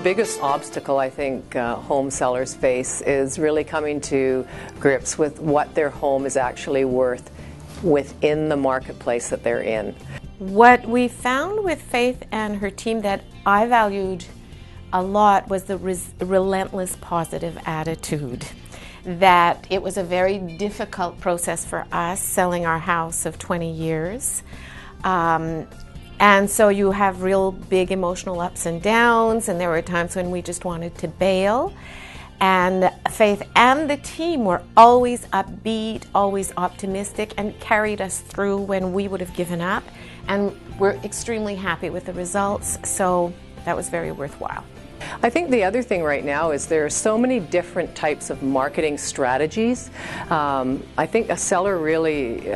Biggest obstacle I think home sellers face is really coming to grips with what their home is actually worth within the marketplace that they're in. What we found with Faith and her team that I valued a lot was the relentless positive attitude. That it was a very difficult process for us selling our house of 20 years. And so you have real big emotional ups and downs, and there were times when we just wanted to bail. And Faith and the team were always upbeat, always optimistic, and carried us through when we would have given up. And we're extremely happy with the results, so that was very worthwhile. I think the other thing right now is there are so many different types of marketing strategies. I think a seller really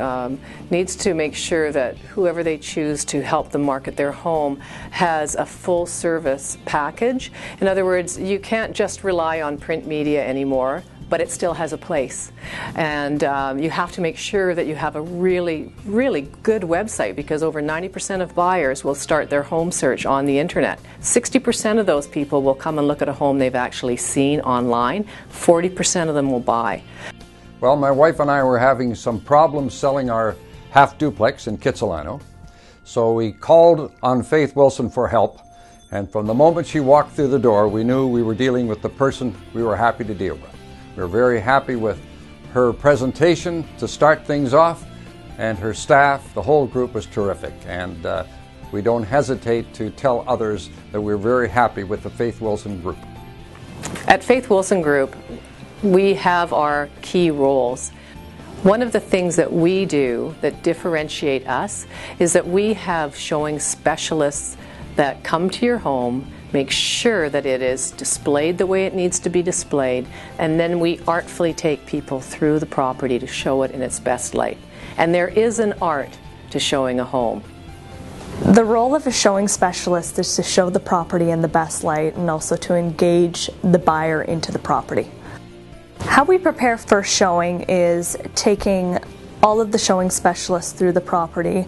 needs to make sure that whoever they choose to help them market their home has a full service package. In other words, you can't just rely on print media anymore, but it still has a place. And you have to make sure that you have a really, really good website, because over 90% of buyers will start their home search on the internet. 60% of those people will come and look at a home they've actually seen online. 40% of them will buy. Well, my wife and I were having some problems selling our half duplex in Kitsilano. So we called on Faith Wilson for help. And from the moment she walked through the door, we knew we were dealing with the person we were happy to deal with. We're very happy with her presentation to start things off, and her staff. The whole group was terrific, and we don't hesitate to tell others that we're very happy with the Faith Wilson Group. At Faith Wilson Group, we have our key roles. One of the things that we do that differentiate us is that we have showing specialists that come to your home, make sure that it is displayed the way it needs to be displayed, and then we artfully take people through the property to show it in its best light. And there is an art to showing a home. The role of a showing specialist is to show the property in the best light and also to engage the buyer into the property. How we prepare for showing is taking all of the showing specialists through the property,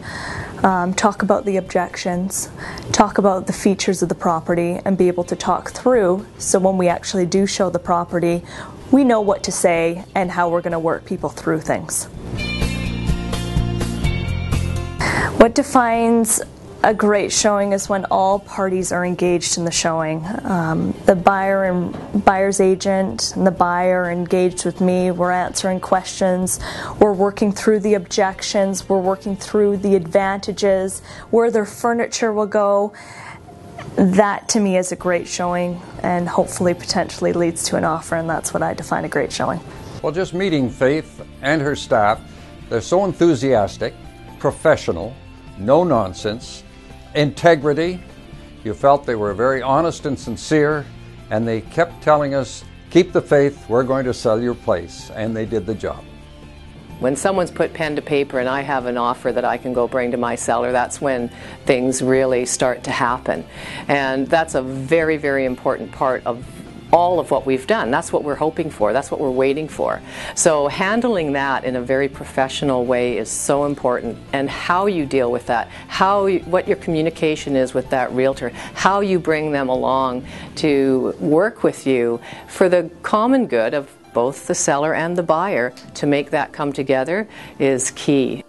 talk about the objections, talk about the features of the property, and be able to talk through, so when we actually do show the property, we know what to say and how we're going to work people through things. What defines a great showing is when all parties are engaged in the showing. The buyer and buyer's agent and the buyer are engaged with me. We're answering questions. We're working through the objections. We're working through the advantages, where their furniture will go. That to me is a great showing, and hopefully potentially leads to an offer, and that's what I define a great showing. Well, just meeting Faith and her staff, they're so enthusiastic, professional, no nonsense, integrity. You felt they were very honest and sincere, and they kept telling us, keep the faith, we're going to sell your place, and they did the job. When someone's put pen to paper and I have an offer that I can go bring to my seller, that's when things really start to happen. And that's a very, very important part of all of what we've done. That's what we're hoping for. That's what we're waiting for. So handling that in a very professional way is so important, and how you deal with that, what your communication is with that realtor, how you bring them along to work with you for the common good of both the seller and the buyer to make that come together is key.